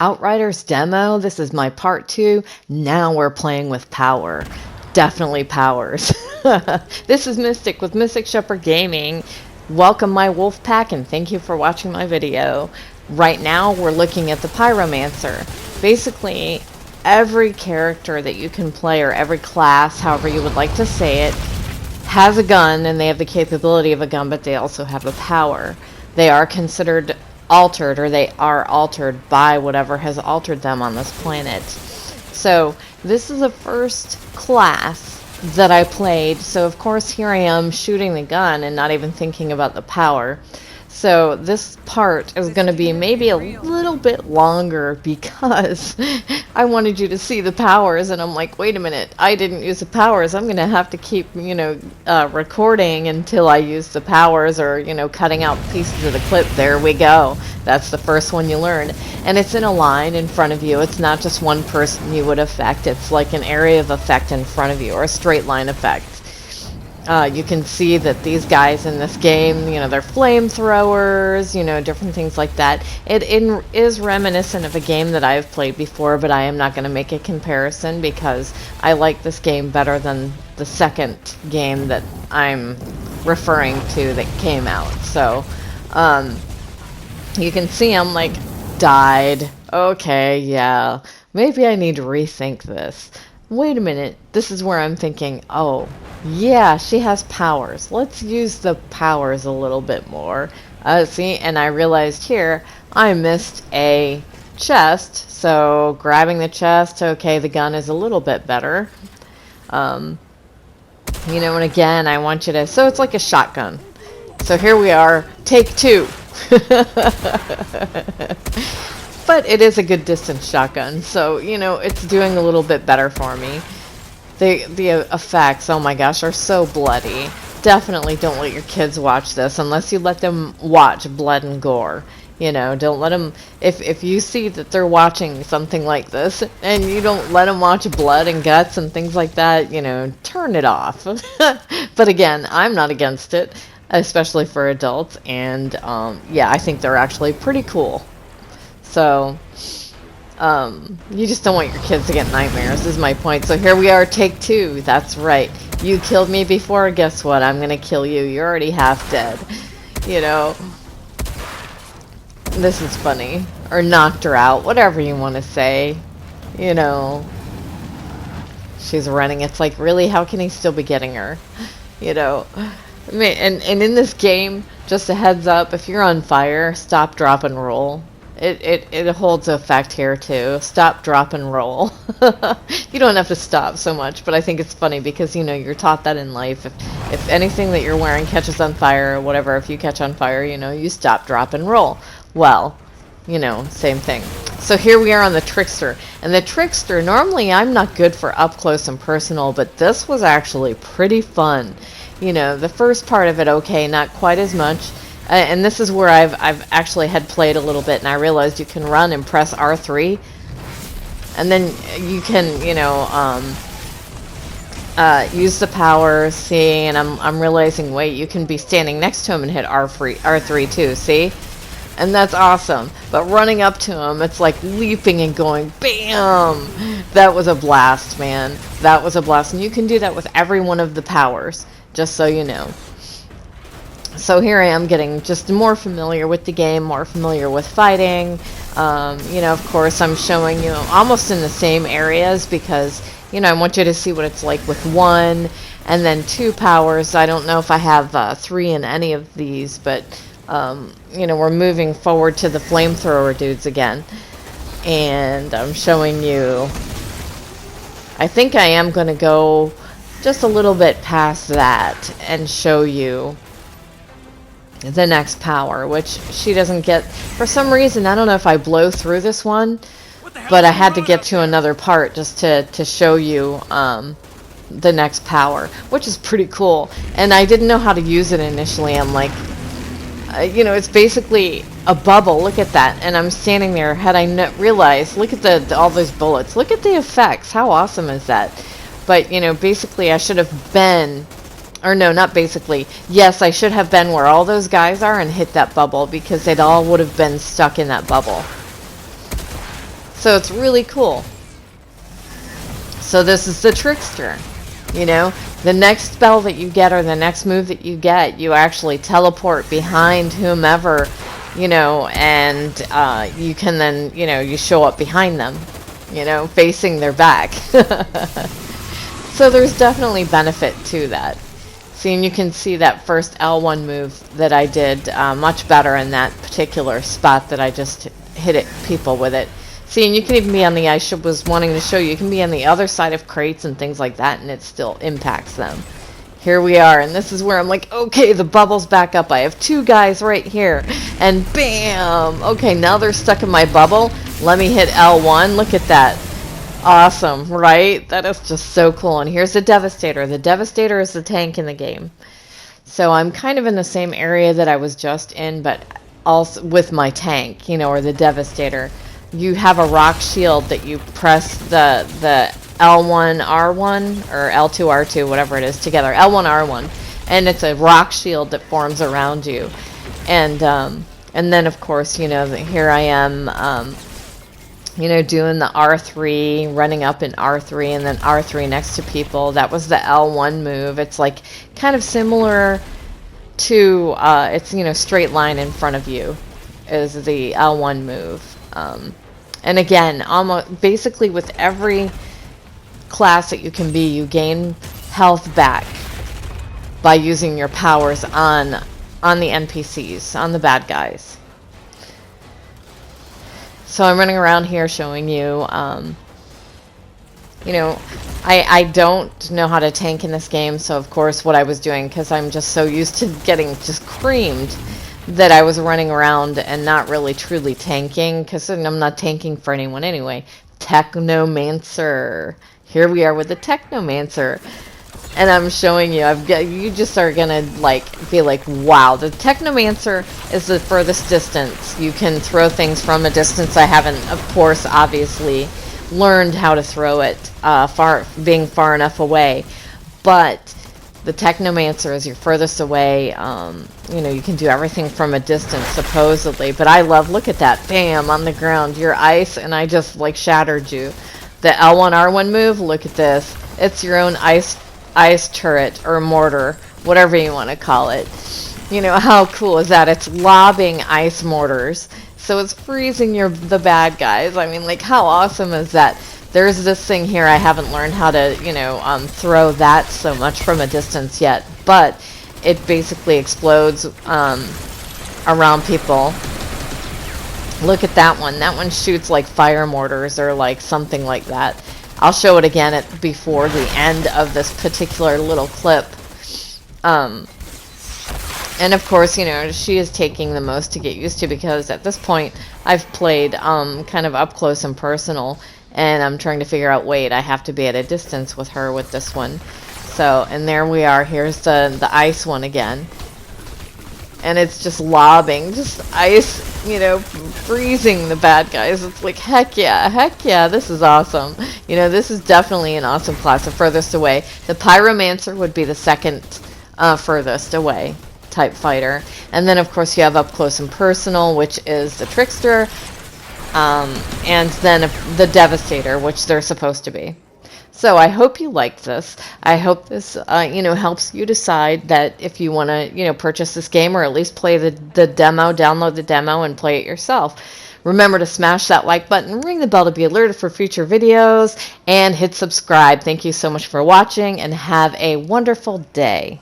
Outriders demo. This is my part 2. Now we're playing with power. Definitely powers. This is Mystic with Mystic Shepherd Gaming. Welcome my wolf pack and thank you for watching my video. Right now we're looking at the Pyromancer. Basically, every character that you can play, or every class, however you would like to say it, has a gun, and they have the capability of a gun, but they also have a power. They are considered altered, or they are altered by whatever has altered them on this planet. So this is the first class that I played, so of course here I am shooting the gun and not even thinking about the power. So this part is going to be maybe a little bit longer because I wanted you to see the powers, and I'm like, wait a minute, I didn't use the powers. I'm going to have to keep, recording until I use the powers, or, cutting out pieces of the clip. There we go. That's the first one you learn. And it's in a line in front of you. It's not just one person you would affect. It's like an area of effect in front of you, or a straight line effect. You can see that these guys in this game, they're flamethrowers, different things like that. It is reminiscent of a game that I've played before, but I am not going to make a comparison because I like this game better than the second game that I'm referring to that came out. So, you can see I'm like, died. Okay, yeah. Maybe I need to rethink this. Wait a minute, this is where I'm thinking, oh, yeah, she has powers. Let's use the powers a little bit more. See, and I realized here, I missed a chest, so grabbing the chest, okay, the gun is a little bit better. And again, I want you to, so it's like a shotgun. So here we are, take 2. But it is a good distance shotgun, so, it's doing a little bit better for me. The effects, oh my gosh, are so bloody. Definitely don't let your kids watch this unless you let them watch blood and gore. Don't let them, if you see that they're watching something like this and you don't let them watch blood and guts and things like that, turn it off. But again, I'm not against it, especially for adults, and yeah, I think they're actually pretty cool. So, you just don't want your kids to get nightmares, is my point. So here we are, take 2. That's right. You killed me before, guess what? I'm gonna kill you. You're already half dead. This is funny. Or knocked her out, whatever you want to say. She's running. It's like, really? How can he still be getting her? I mean, and in this game, just a heads up, if you're on fire, stop, drop, and roll. It holds effect here too. Stop, drop, and roll. You don't have to stop so much, but I think it's funny because, you're taught that in life. If anything that you're wearing catches on fire or whatever, if you catch on fire, you stop, drop, and roll. Well, same thing. So here we are on the Trickster. And the Trickster, normally I'm not good for up close and personal, but this was actually pretty fun. The first part of it, okay, not quite as much. And this is where I've actually had played a little bit, and I realized you can run and press R3, and then you can, use the power. See, and I'm realizing, wait, you can be standing next to him and hit R3 too. See, and that's awesome. But running up to him, it's like leaping and going, bam! That was a blast, man. That was a blast, and you can do that with every one of the powers. Just so you know. So here I am getting just more familiar with the game, more familiar with fighting. Of course, I'm showing you almost in the same areas because, I want you to see what it's like with 1 and then 2 powers. I don't know if I have 3 in any of these, but, we're moving forward to the flamethrower dudes again. And I'm showing you, I think I am going to go just a little bit past that and show you the next power, which she doesn't get for some reason. I don't know if I blow through this one, but I had to get to another part just to show you the next power, which is pretty cool. And I didn't know how to use it initially. I'm like, it's basically a bubble. Look at that. And I'm standing there. Had I not realized, look at all those bullets. Look at the effects. How awesome is that? But, basically I should have been, or no, not basically. Yes, I should have been where all those guys are and hit that bubble because they'd all would have been stuck in that bubble. So it's really cool. So this is the Trickster. You know, the next spell that you get or the next move that you get, you actually teleport behind whomever, you know, and you can then, you know, you show up behind them, you know, facing their back. So there's definitely benefit to that. See, and you can see that first L1 move that I did much better in that particular spot that I just hit it people with it. See, and you can even be on the, I was wanting to show you, you can be on the other side of crates and things like that, and it still impacts them. Here we are, and this is where I'm like, okay, the bubble's back up. I have two guys right here, and bam! Okay, now they're stuck in my bubble. Let me hit L1. Look at that. Awesome, right? That is just so cool. And here's the Devastator. The Devastator is the tank in the game. So I'm kind of in the same area that I was just in, but also with my tank, you know, or the Devastator. You have a rock shield that you press the L1 R1 or L2 R2, whatever it is, together. L1 R1, and it's a rock shield that forms around you. And then of course, you know, here I am. You know, doing the R3, running up in R3, and then R3 next to people. That was the L1 move. It's like kind of similar to, it's, you know, straight line in front of you is the L1 move. And again, almost basically with every class that you can be, you gain health back by using your powers on the NPCs, on the bad guys. So I'm running around here showing you, you know, I don't know how to tank in this game, so of course what I was doing, because I'm just so used to getting just creamed, that I was running around and not really truly tanking, because I'm not tanking for anyone anyway. Technomancer. Here we are with the Technomancer. And I'm showing you, you just are gonna like be like, wow, the Technomancer is the furthest distance. You can throw things from a distance. I haven't, of course, obviously learned how to throw it being far enough away, but the Technomancer is your furthest away. You know, you can do everything from a distance, supposedly, but I love, look at that, bam, on the ground, you're ice, and I just like shattered you. The L1 R1 move, look at this, it's your own ice turret or mortar, whatever you want to call it. You know, how cool is that? It's lobbing ice mortars, so it's freezing the bad guys. I mean, like, how awesome is that? There's this thing here, I haven't learned how to, you know, throw that so much from a distance yet, but it basically explodes around people. Look at that one. That one shoots like fire mortars or like something like that. I'll show it again before the end of this particular little clip. And of course, you know, she is taking the most to get used to, because at this point I've played kind of up close and personal, and I'm trying to figure out, wait, I have to be at a distance with her with this one. So, and there we are. Here's the ice one again. And it's just lobbing, just ice, you know, freezing the bad guys. It's like, heck yeah, this is awesome. You know, this is definitely an awesome class, the furthest away. The Pyromancer would be the second furthest away type fighter. And then, of course, you have up close and personal, which is the Trickster. And then the Devastator, which they're supposed to be. So I hope you liked this. I hope this, you know, helps you decide that if you want to, you know, purchase this game, or at least play the demo, download the demo and play it yourself. Remember to smash that like button, ring the bell to be alerted for future videos, and hit subscribe. Thank you so much for watching, and have a wonderful day.